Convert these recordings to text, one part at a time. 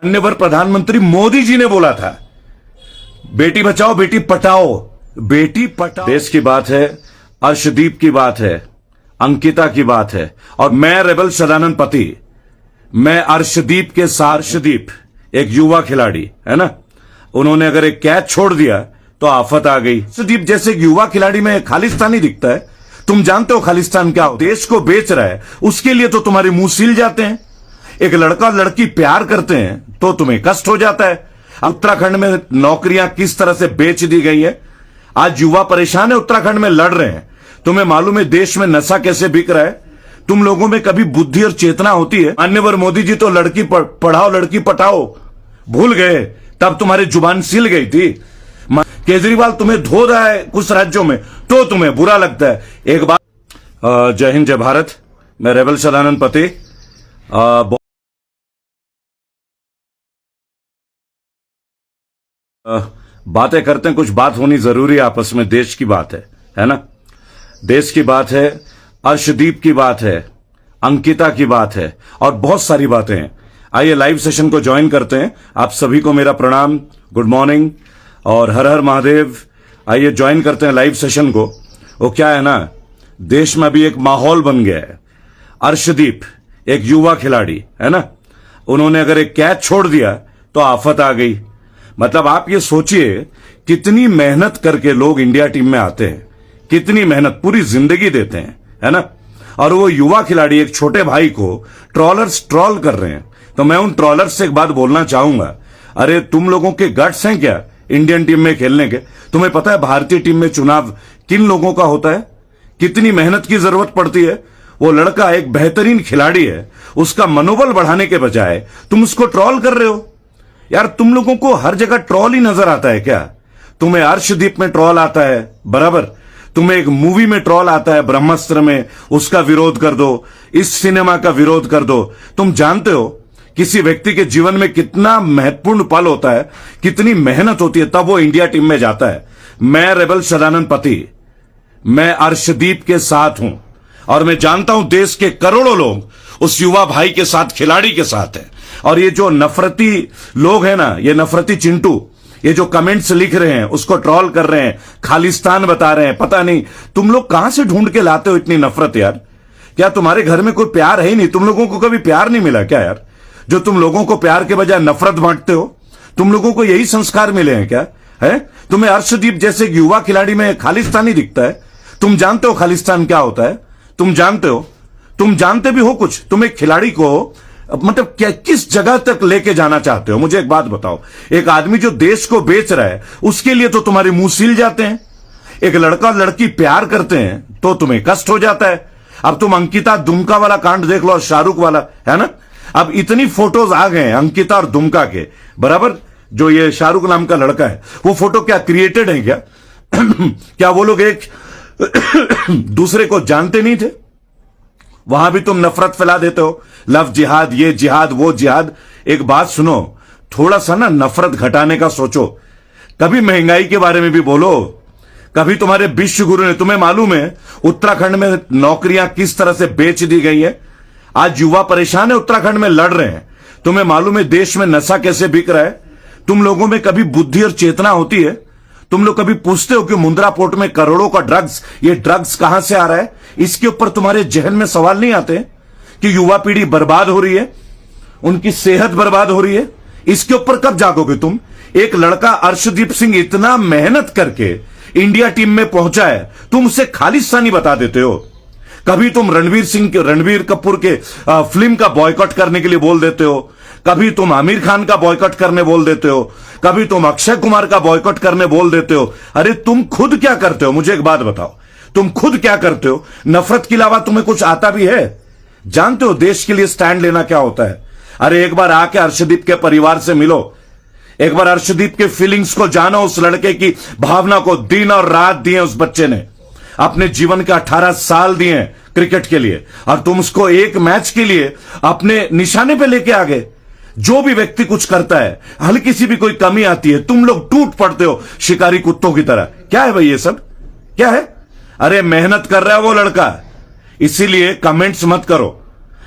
माननीय प्रधानमंत्री मोदी जी ने बोला था, बेटी बचाओ बेटी पढ़ाओ, बेटी पढ़ाओ। देश की बात है, अर्शदीप की बात है, अंकिता की बात है, और मैं रेबल सदानंद पति, मैं अर्शदीप के साथ। अर्शदीप एक युवा खिलाड़ी है ना, उन्होंने अगर एक कैच छोड़ दिया तो आफत आ गई। अर्शदीप जैसे एक युवा खिलाड़ी में खालिस्तानी दिखता है। तुम जानते हो खालिस्तान क्या हो? देश को बेच रहा है, उसके लिए तो तुम्हारे मुंह सील जाते हैं। एक लड़का लड़की प्यार करते हैं तो तुम्हें कष्ट हो जाता है। उत्तराखंड में नौकरियां किस तरह से बेच दी गई है। आज युवा परेशान है, उत्तराखंड में लड़ रहे हैं। तुम्हें मालूम है देश में नशा कैसे बिक रहा है? तुम लोगों में कभी बुद्धि और चेतना होती है? माननीय मोदी जी तो लड़की पढ़ाओ लड़की पटाओ भूल गए, तब तुम्हारी जुबान सिल गई थी। केजरीवाल तुम्हें धो रहा है कुछ राज्यों में तो तुम्हें बुरा लगता है। एक बात, जय हिंद जय भारत। मैं रेबल सदानंद पति। बातें करते हैं, कुछ बात होनी जरूरी है आपस में। देश की बात है ना? देश की बात है, अर्शदीप की बात है, अंकिता की बात है, और बहुत सारी बातें हैं। आइए लाइव सेशन को ज्वाइन करते हैं। आप सभी को मेरा प्रणाम, गुड मॉर्निंग और हर हर महादेव। आइए ज्वाइन करते हैं लाइव सेशन को। वो क्या है ना, देश में अभी एक माहौल बन गया है। अर्शदीप एक युवा खिलाड़ी है ना, उन्होंने अगर एक कैच छोड़ दिया तो आफत आ गई। मतलब आप ये सोचिए कितनी मेहनत करके लोग इंडिया टीम में आते हैं, कितनी मेहनत, पूरी जिंदगी देते हैं, है ना? और वो युवा खिलाड़ी एक छोटे भाई को ट्रॉलर्स ट्रॉल कर रहे हैं। तो मैं उन ट्रॉलर्स से एक बात बोलना चाहूंगा, अरे तुम लोगों के गट्स हैं क्या इंडियन टीम में खेलने के? तुम्हें पता है भारतीय टीम में चुनाव किन लोगों का होता है, कितनी मेहनत की जरूरत पड़ती है? वो लड़का एक बेहतरीन खिलाड़ी है, उसका मनोबल बढ़ाने के बजाय तुम उसको ट्रॉल कर रहे हो। यार तुम लोगों को हर जगह ट्रॉल ही नजर आता है क्या? तुम्हें अर्शदीप में ट्रॉल आता है बराबर, तुम्हें एक मूवी में ट्रॉल आता है ब्रह्मास्त्र में, उसका विरोध कर दो, इस सिनेमा का विरोध कर दो। तुम जानते हो किसी व्यक्ति के जीवन में कितना महत्वपूर्ण पल होता है, कितनी मेहनत होती है, तब वो इंडिया टीम में जाता है। मैं रेबल सदानंद पति, मैं अर्शदीप के साथ हूं, और मैं जानता हूं देश के करोड़ों लोग उस युवा भाई के साथ, खिलाड़ी के साथ हैं। और ये जो नफरती लोग हैं ना, ये नफरती चिंटू, ये जो कमेंट्स लिख रहे हैं, उसको ट्रॉल कर रहे हैं, खालिस्तान बता रहे हैं, पता नहीं तुम लोग कहां से ढूंढ के लाते हो इतनी नफरत यार? क्या तुम्हारे घर में कोई प्यार है ही नहीं? तुम लोगों को कभी प्यार नहीं मिला क्या यार, जो तुम लोगों को प्यार के बजाय नफरत बांटते हो? तुम लोगों को यही संस्कार मिले हैं क्या? है तुम्हें अर्शदीप जैसे युवा खिलाड़ी में खालिस्तानी दिखता है। तुम जानते हो खालिस्तान क्या होता है? तुम जानते हो, तुम जानते भी हो कुछ। तुम एक खिलाड़ी को मतलब क्या, किस जगह तक लेके जाना चाहते हो? मुझे एक बात बताओ। एक आदमी जो देश को बेच रहा है, उसके लिए तो तुम्हारे मुंह सील जाते हैं। एक लड़का लड़की प्यार करते हैं तो तुम्हें कष्ट हो जाता है। अब तुम अंकिता दुमका वाला कांड देख लो, और शाहरुख वाला, है ना? अब इतनी फोटोज आ गए हैं अंकिता और दुमका के बराबर। जो ये शाहरुख नाम का लड़का है, वो फोटो क्या क्रिएटेड है क्या? क्या वो लोग एक दूसरे को जानते नहीं थे? वहां भी तुम नफरत फैला देते हो, लव जिहाद, ये जिहाद, वो जिहाद। एक बात सुनो, थोड़ा सा ना नफरत घटाने का सोचो। कभी महंगाई के बारे में भी बोलो, कभी तुम्हारे विश्व गुरु ने, तुम्हें मालूम है उत्तराखंड में नौकरियां किस तरह से बेच दी गई है। आज युवा परेशान है, उत्तराखंड में लड़ रहे हैं। तुम्हें मालूम है देश में नशा कैसे बिक रहा है? तुम लोगों में कभी बुद्धि और चेतना होती है? तुम लोग कभी पूछते हो कि मुंद्रा पोर्ट में करोड़ों का ड्रग्स, ये ड्रग्स कहां से आ रहा है? इसके ऊपर तुम्हारे जहन में सवाल नहीं आते कि युवा पीढ़ी बर्बाद हो रही है, उनकी सेहत बर्बाद हो रही है? इसके ऊपर कब जागोगे तुम? एक लड़का अर्शदीप सिंह इतना मेहनत करके इंडिया टीम में पहुंचा है, तुम उसे खालिस्तानी बता देते हो। कभी तुम रणवीर कपूर के फिल्म का बॉयकॉट करने के लिए बोल देते हो, कभी तुम आमिर खान का बॉयकॉट करने बोल देते हो, कभी तुम अक्षय कुमार का बॉयकॉट करने बोल देते हो। अरे तुम खुद क्या करते हो? मुझे एक बात बताओ, तुम खुद क्या करते हो? नफरत के अलावा तुम्हें कुछ आता भी है? जानते हो देश के लिए स्टैंड लेना क्या होता है? अरे एक बार आके अर्शदीप के परिवार से मिलो, एक बार अर्शदीप के फीलिंग्स को जानो, उस लड़के की भावना को। दिन और रात दिए उस बच्चे ने, अपने जीवन के 18 साल दिए क्रिकेट के लिए, और तुम उसको एक मैच के लिए अपने निशाने पे लेके आ गए। जो भी व्यक्ति कुछ करता है, हल्की सी भी कोई कमी आती है, तुम लोग टूट पड़ते हो शिकारी कुत्तों की तरह। क्या है भाई ये सब, क्या है? अरे मेहनत कर रहा है वो लड़का, इसीलिए कमेंट्स मत करो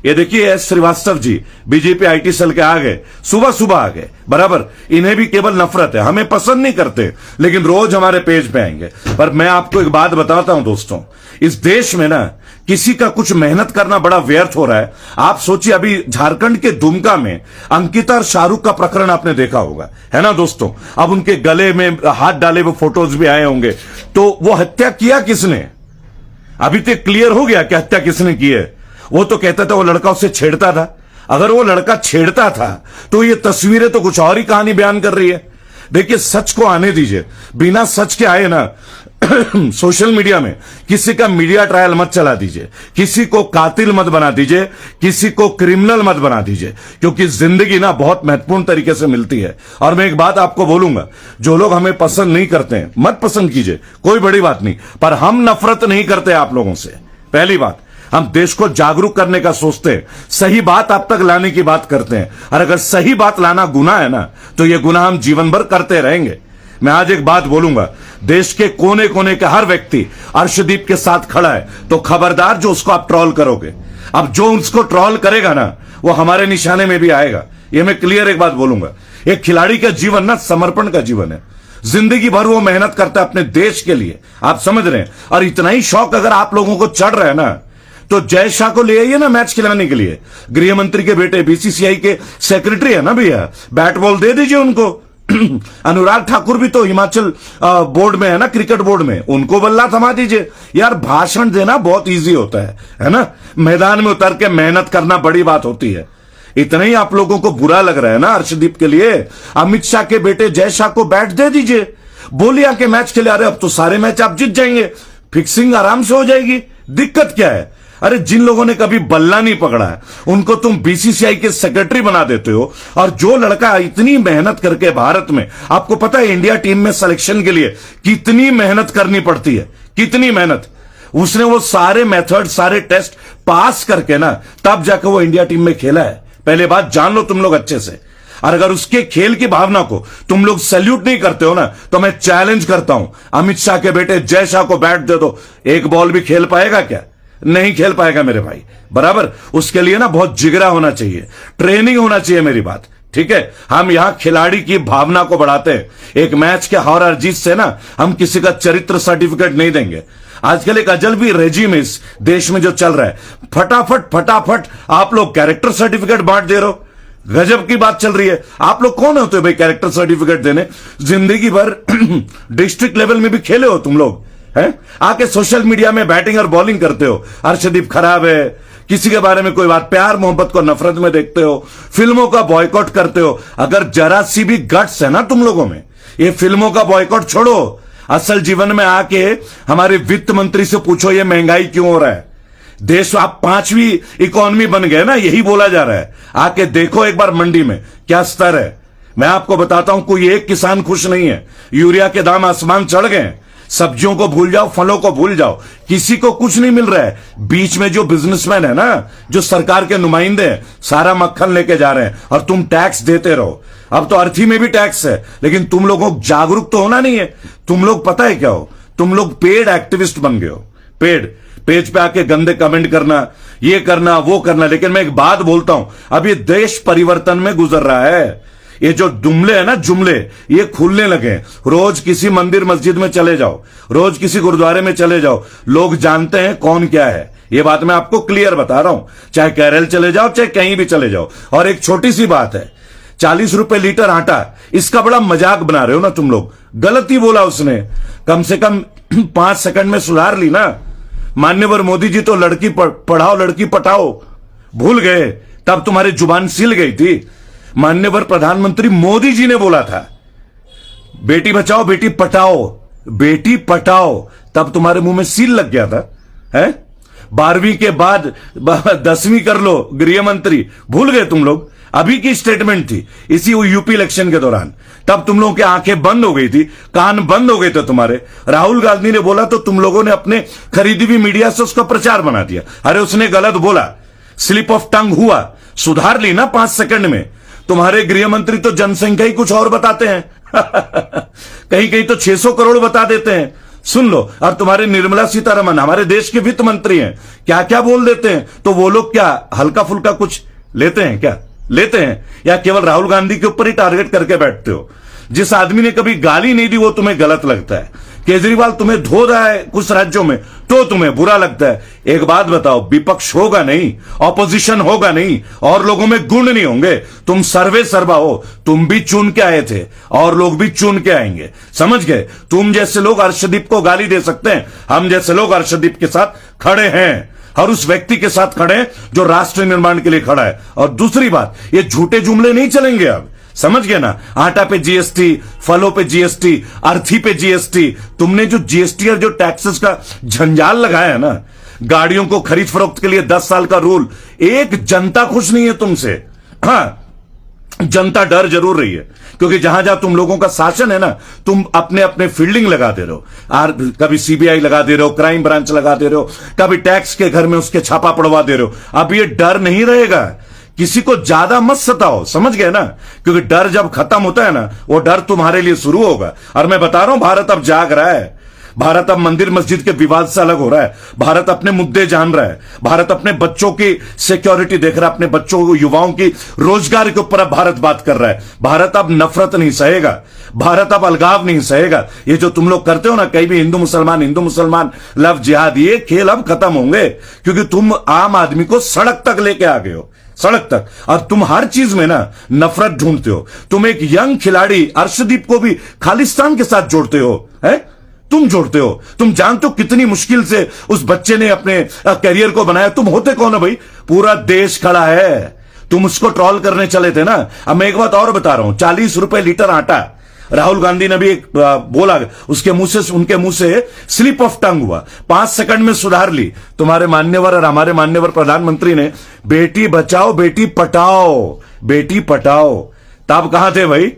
ये देखिए S Srivastava ji BJP IT cell के आ गए, सुबह सुबह आ गए, बराबर। इन्हें भी केवल नफरत है, हमें पसंद नहीं करते लेकिन रोज हमारे पेज पे आएंगे। पर मैं आपको एक बात बताता हूं दोस्तों, इस देश में ना किसी का कुछ मेहनत करना बड़ा व्यर्थ हो रहा है। आप सोचिए, अभी झारखंड के दुमका में अंकिता और शाहरुख का प्रकरण आपने देखा होगा, है ना दोस्तों। अब उनके गले में हाथ डाले वो फोटोज भी आए होंगे। तो वो हत्या किया किसने? अभी तक क्लियर हो गया कि हत्या किसने की है। वो तो कहता था वो लड़का उससे छेड़ता था। अगर वो लड़का छेड़ता था तो ये तस्वीरें तो कुछ और ही कहानी बयान कर रही है। देखिए, सच को आने दीजिए, बिना सच के आए ना सोशल मीडिया में किसी का मीडिया ट्रायल मत चला दीजिए, किसी को कातिल मत बना दीजिए, किसी को क्रिमिनल मत बना दीजिए, क्योंकि जिंदगी ना बहुत महत्वपूर्ण तरीके से मिलती है। और मैं एक बात आपको बोलूंगा, जो लोग हमें पसंद नहीं करते हैं मत पसंद कीजिए, कोई बड़ी बात नहीं, पर हम नफरत नहीं करते आप लोगों से। पहली बात, हम देश को जागरूक करने का सोचते हैं, सही बात आप तक लाने की बात करते हैं। और अगर सही बात लाना गुनाह है ना, तो यह गुनाह हम जीवन भर करते रहेंगे। मैं आज एक बात बोलूंगा, देश के कोने कोने का हर व्यक्ति अर्शदीप के साथ खड़ा है, तो खबरदार जो उसको आप ट्रोल करोगे। अब जो उसको ट्रोल करेगा ना, वो हमारे निशाने में भी आएगा। ये मैं क्लियर एक बात बोलूंगा। एक खिलाड़ी का जीवन ना समर्पण का जीवन है, जिंदगी भर वो मेहनत करता है अपने देश के लिए, आप समझ रहे हैं। और इतना ही शौक अगर आप लोगों को चढ़ रहा है ना, तो जय शाह को ले आइए ना मैच खिलाने के लिए। गृह मंत्री के बेटे बीसीसीआई के सेक्रेटरी है ना भैया, बैट बॉल दे दीजिए उनको। अनुराग ठाकुर भी तो हिमाचल बोर्ड में है ना, क्रिकेट बोर्ड में, उनको बल्ला थमा दीजिए। यार भाषण देना बहुत इजी होता है ना, मैदान में उतर के मेहनत करना बड़ी बात होती है। इतना ही आप लोगों को बुरा लग रहा है ना अर्शदीप के लिए, अमित शाह के बेटे जय शाह को बैट दे दीजिए, बोलिए के मैच खेले। अरे अब तो सारे मैच आप जीत जाएंगे, फिक्सिंग आराम से हो जाएगी, दिक्कत क्या है। अरे जिन लोगों ने कभी बल्ला नहीं पकड़ा है उनको तुम बीसीसीआई के सेक्रेटरी बना देते हो। और जो लड़का इतनी मेहनत करके भारत में, आपको पता है इंडिया टीम में सिलेक्शन के लिए कितनी मेहनत करनी पड़ती है, कितनी मेहनत। उसने वो सारे मेथड, सारे टेस्ट पास करके ना तब जाकर वो इंडिया टीम में खेला है। पहले बात जान लो तुम लोग अच्छे से। और अगर उसके खेल की भावना को तुम लोग सैल्यूट नहीं करते हो ना, तो मैं चैलेंज करता हूं, अमित शाह के बेटे जय शाह को बैट दे दो, एक बॉल भी खेल पाएगा क्या? नहीं खेल पाएगा मेरे भाई, बराबर। उसके लिए ना बहुत जिगरा होना चाहिए, ट्रेनिंग होना चाहिए, मेरी बात ठीक है। हम यहां खिलाड़ी की भावना को बढ़ाते हैं। एक मैच के हार और जीत से ना हम किसी का चरित्र सर्टिफिकेट नहीं देंगे। आजकल एक अजल भी रेजिम इस देश में जो चल रहा है, फटाफट फटाफट आप लोग कैरेक्टर सर्टिफिकेट बांट दे रहे हो। गजब की बात चल रही है। आप लोग कौन होते हो भाई कैरेक्टर सर्टिफिकेट देने? जिंदगी भर डिस्ट्रिक्ट लेवल में भी खेले हो तुम लोग, हैं? आके सोशल मीडिया में बैटिंग और बॉलिंग करते हो, अर्शदीप खराब है, किसी के बारे में कोई बात, प्यार मोहब्बत को नफरत में देखते हो, फिल्मों का बॉयकॉट करते हो। अगर जरा सी भी गट्स है ना तुम लोगों में, ये फिल्मों का बॉयकॉट छोड़ो, असल जीवन में आके हमारे वित्त मंत्री से पूछो ये महंगाई क्यों हो रहा है। देश आप 5वीं इकोनॉमी बन गए ना, यही बोला जा रहा है। आके देखो एक बार मंडी में क्या स्तर है। मैं आपको बताता हूं, कोई एक किसान खुश नहीं है। यूरिया के दाम आसमान चढ़ गए, सब्जियों को भूल जाओ, फलों को भूल जाओ, किसी को कुछ नहीं मिल रहा है। बीच में जो बिजनेसमैन है ना, जो सरकार के नुमाइंदे हैं, सारा मक्खन लेके जा रहे हैं और तुम टैक्स देते रहो। अब तो अर्थी में भी टैक्स है, लेकिन तुम लोगों को जागरूक तो होना नहीं है। तुम लोग पता है क्या हो, तुम लोग पेड एक्टिविस्ट बन गए हो। पेज पे आके गंदे कमेंट करना, ये करना वो करना। लेकिन मैं एक बात बोलता हूं, अब ये देश परिवर्तन में गुजर रहा है। ये जो जुमले है ना, जुमले ये खुलने लगे। रोज किसी मंदिर मस्जिद में चले जाओ, रोज किसी गुरुद्वारे में चले जाओ, लोग जानते हैं कौन क्या है। ये बात मैं आपको क्लियर बता रहा हूं, चाहे केरल चले जाओ, चाहे कहीं भी चले जाओ। और एक छोटी सी बात है, 40 रुपए लीटर आटा, इसका बड़ा मजाक बना रहे हो ना तुम लोग। गलत ही बोला उसने, कम से कम 5 सेकंड में सुधार ली ना। मान्यवर मोदी जी तो लड़की पढ़ाओ लड़की पटाओ भूल गए, तब तुम्हारी जुबान सिल गई थी। मान्यवर प्रधानमंत्री मोदी जी ने बोला था बेटी बचाओ बेटी पटाओ, बेटी पटाओ, तब तुम्हारे मुंह में सील लग गया था, है? 12वीं के बाद 10वीं कर लो, गृह मंत्री भूल गए तुम लोग। अभी की स्टेटमेंट थी इसी यूपी इलेक्शन के दौरान, तब तुम लोगों की आंखें बंद हो गई थी, कान बंद हो गए थे तुम्हारे। राहुल गांधी ने बोला तो तुम लोगों ने अपने खरीदी हुई मीडिया से उसका प्रचार बना दिया। अरे उसने गलत बोला, स्लिप ऑफ टंग हुआ, सुधार ली ना 5 सेकंड में। तुम्हारे गृह मंत्री तो जनसंख्या ही कुछ और बताते हैं कहीं कहीं तो 600 करोड़ बता देते हैं, सुन लो। और तुम्हारे निर्मला सीतारमण हमारे देश के वित्त मंत्री हैं, क्या क्या बोल देते हैं। तो वो लोग क्या हल्का फुल्का कुछ लेते हैं क्या? लेते हैं? या केवल राहुल गांधी के ऊपर ही टारगेट करके बैठते हो? जिस आदमी ने कभी गाली नहीं दी वो तुम्हें गलत लगता है। केजरीवाल तुम्हें धो रहा है कुछ राज्यों में तो तुम्हें बुरा लगता है। एक बात बताओ, विपक्ष होगा नहीं, ऑपोजिशन होगा नहीं, और लोगों में गुण नहीं होंगे, तुम सर्वे सर्वा हो। तुम भी चुन के आए थे और लोग भी चुन के आएंगे, समझ गए? तुम जैसे लोग अर्शदीप को गाली दे सकते हैं, हम जैसे लोग अर्शदीप के साथ खड़े हैं, और उस व्यक्ति के साथ खड़े हैं जो राष्ट्र निर्माण के लिए खड़ा है। और दूसरी बात, ये झूठे जुमले नहीं चलेंगे अब, समझ गए ना? आटा पे जीएसटी, फलों पे जीएसटी, अर्थी पे जीएसटी। तुमने जो जीएसटी और जो टैक्सेस का झंझाल लगाया है ना, गाड़ियों को खरीद फरोख्त के लिए 10 साल का रूल, एक जनता खुश नहीं है तुमसे। हाँ, जनता डर जरूर रही है, क्योंकि जहां जहां तुम लोगों का शासन है ना, तुम अपने अपने फील्डिंग लगा दे रहे हो। कभी सीबीआई लगा दे रहे हो, क्राइम ब्रांच लगा दे रहे हो, कभी टैक्स के घर में उसके छापा पड़वा दे रहे हो। अब ये डर नहीं रहेगा, किसी को ज्यादा मत सताओ, समझ गए ना? क्योंकि डर जब खत्म होता है ना, वो डर तुम्हारे लिए शुरू होगा। और मैं बता रहा हूं, भारत अब जाग रहा है। भारत अब मंदिर मस्जिद के विवाद से अलग हो रहा है। भारत अपने मुद्दे जान रहा है। भारत अपने बच्चों की सिक्योरिटी देख रहा है, अपने बच्चों युवाओं की रोजगार के ऊपर अब भारत बात कर रहा है। भारत अब नफरत नहीं सहेगा, भारत अब अलगाव नहीं सहेगा। ये जो तुम लोग करते हो ना, कहीं भी हिंदू मुसलमान लव जिहाद, ये खेल अब खत्म होंगे, क्योंकि तुम आम आदमी को सड़क तक लेके आ गए हो, सड़क तक। और तुम हर चीज में ना नफरत ढूंढते हो। तुम एक यंग खिलाड़ी अर्शदीप को भी खालिस्तान के साथ जोड़ते हो, है? तुम जोड़ते हो। तुम जानते हो कितनी मुश्किल से उस बच्चे ने अपने करियर को बनाया। तुम होते कौन हो भाई? पूरा देश खड़ा है, तुम उसको ट्रॉल करने चले थे ना। अब मैं एक बात और बता रहा हूं, 40 रुपए लीटर आटा राहुल गांधी ने भी एक बोला, उसके मुंह से, उनके मुंह से स्लिप ऑफ टंग हुआ, 5 सेकंड में सुधार ली। तुम्हारे मान्यवर और हमारे मान्यवर प्रधानमंत्री ने बेटी बचाओ बेटी पटाओ, बेटी पटाओ। तब कहां थे भाई?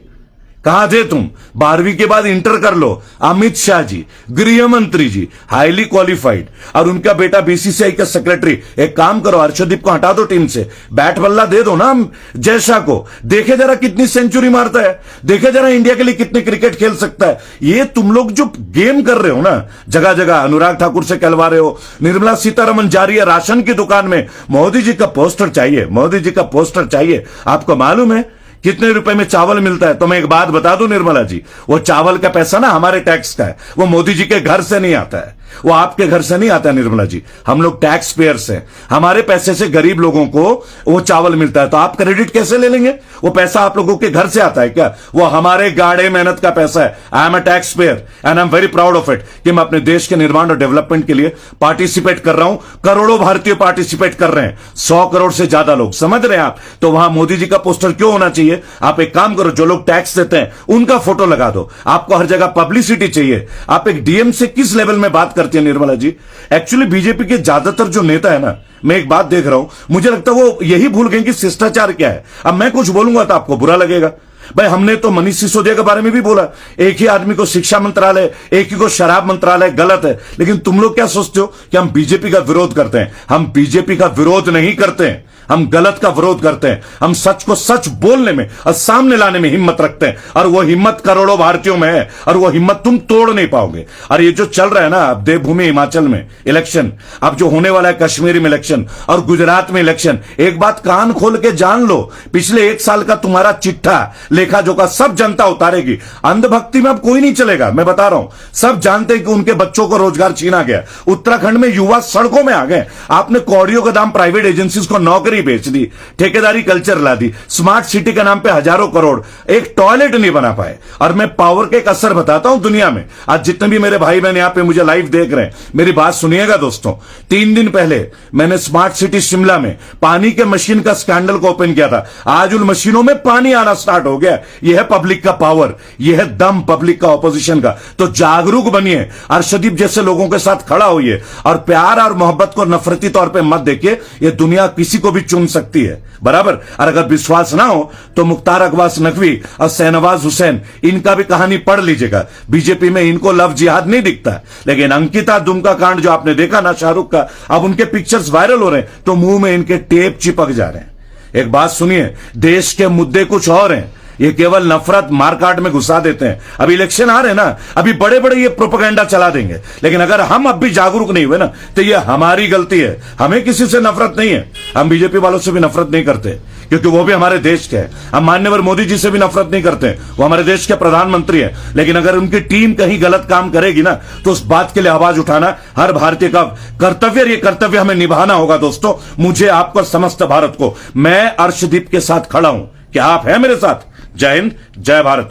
कहां थे तुम? 12वीं के बाद इंटर कर लो। अमित शाह जी, गृह मंत्री जी, हाईली क्वालिफाइड, और उनका बेटा बीसीसीआई का सेक्रेटरी। एक काम करो, अर्शदीप को हटा दो टीम से, बैट बल्ला दे दो ना जय शाह को। देखे जरा कितनी सेंचुरी मारता है, देखे जरा इंडिया के लिए कितने क्रिकेट खेल सकता है। ये तुम लोग जो गेम कर रहे हो ना, जगह जगह अनुराग ठाकुर से कहलवा रहे हो। निर्मला सीतारमण जा रही है राशन की दुकान में, मोदी जी का पोस्टर चाहिए, मोदी जी का पोस्टर चाहिए। आपको मालूम है कितने रुपए में चावल मिलता है? तो मैं एक बात बता दूं निर्मला जी, वो चावल का पैसा ना हमारे टैक्स का है, वो मोदी जी के घर से नहीं आता है, वो आपके घर से नहीं आता है निर्मला जी। हम लोग टैक्स पेयर्स हैं, हमारे पैसे से गरीब लोगों को वो चावल मिलता है। तो आप क्रेडिट कैसे ले लेंगे? वो पैसा आप लोगों के घर से आता है क्या? वो हमारे गाढ़े मेहनत का पैसा है। I am a tax payer and I am very proud of it कि मैं अपने देश के निर्माण और डेवलपमेंट के लिए पार्टिसिपेट कर रहा हूं। करोड़ों भारतीय पार्टिसिपेट कर रहे हैं, 100 करोड़ से ज्यादा लोग, समझ रहे हैं आप? तो वहां मोदी जी का पोस्टर क्यों होना चाहिए? आप एक काम करो, जो लोग टैक्स देते हैं उनका फोटो लगा दो। आपको हर जगह पब्लिसिटी चाहिए। आप एक डीएम से किस लेवल में बात करती है निर्मला जी? एक्चुअली बीजेपी के ज्यादातर जो नेता है ना, मैं एक बात देख रहा हूं, मुझे लगता है वो यही भूल गए कि शिष्टाचार क्या है। अब मैं कुछ बोलूंगा तो आपको बुरा लगेगा। भाई हमने तो मनीष सिसोदिया के बारे में भी बोला, एक ही आदमी को शिक्षा मंत्रालय, एक ही को शराब मंत्रालय, गलत है। लेकिन तुम लोग क्या सोचते हो कि हम बीजेपी का विरोध करते हैं? हम बीजेपी का विरोध नहीं करते हैं, हम गलत का विरोध करते हैं। हम सच को सच बोलने में और सामने लाने में हिम्मत रखते हैं, और वो हिम्मत करोड़ों भारतीयों में है, और वो हिम्मत तुम तोड़ नहीं पाओगे। और ये जो चल रहा है ना अब देवभूमि हिमाचल में इलेक्शन, अब जो होने वाला है कश्मीर में इलेक्शन और गुजरात में इलेक्शन, एक बात कान खोल के जान लो, पिछले 1 साल का तुम्हारा चिट्ठा लेखा जोखा सब जनता उतारेगी। अंधभक्ति में अब कोई नहीं चलेगा, मैं बता रहा हूं। सब जानते हैं कि उनके बच्चों को रोजगार छीना गया। उत्तराखंड में युवा सड़कों में आ गए। आपने कौड़ियों के दाम प्राइवेट एजेंसीज को नौकरी बेच दी, ठेकेदारी कल्चर ला दी, स्मार्ट सिटी के नाम पे हजारों करोड़, एक टॉयलेट नहीं बना पाए। और मैं पावर के एक असर बताता हूं दुनिया में। आज जितने भी मेरे भाई बहन यहां पे मुझे लाइव देख रहे हैं, मेरी बात सुनिएगा दोस्तों। 3 दिन पहले मैंने स्मार्ट सिटी शिमला में पानी के मशीन का स्कैंडल को ओपन किया था। आज उन मशीनों में पानी आना स्टार्ट हो गया। यह है पब्लिक का पावर, यह है दम पब्लिक का, ऑपोजिशन का। तो जागरूक बनिए, अर्शदीप जैसे लोगों के साथ खड़ा होइए, और प्यार और मोहब्बत को नफरती तौर पे मत देखिए। यह दुनिया किसी को भी चुन सकती है, बराबर। और अगर विश्वास ना हो तो मुख्तार अब्बास नकवी और शहनवाज हुसैन, इनका भी कहानी पढ़ लीजिएगा। बीजेपी में इनको लव जिहाद नहीं दिखता, लेकिन अंकिता दुमका कांड जो आपने देखा ना शाहरुख का, अब उनके पिक्चर्स वायरल हो रहे हैं तो मुंह में इनके टेप चिपक जा रहे हैं। एक बात सुनिए, देश के मुद्दे कुछ और हैं, ये केवल नफरत मारकाट में घुसा देते हैं। अभी इलेक्शन आ रहे हैं ना, अभी बड़े बड़े ये प्रोपेगेंडा चला देंगे, लेकिन अगर हम अब भी जागरूक नहीं हुए ना तो ये हमारी गलती है। हमें किसी से नफरत नहीं है, हम बीजेपी वालों से भी नफरत नहीं करते क्योंकि वो भी हमारे देश के हैं। हम माननीय मोदी जी से भी नफरत नहीं करते, वो हमारे देश के प्रधानमंत्री हैं। लेकिन अगर उनकी टीम कहीं गलत काम करेगी ना तो उस बात के लिए आवाज उठाना हर भारतीय का कर्तव्य, ये कर्तव्य हमें निभाना होगा। दोस्तों, मुझे, आपको, समस्त भारत को, मैं अर्शदीप के साथ खड़ा हूं। क्या आप हैं मेरे साथ? जय हिंद, जय भारत।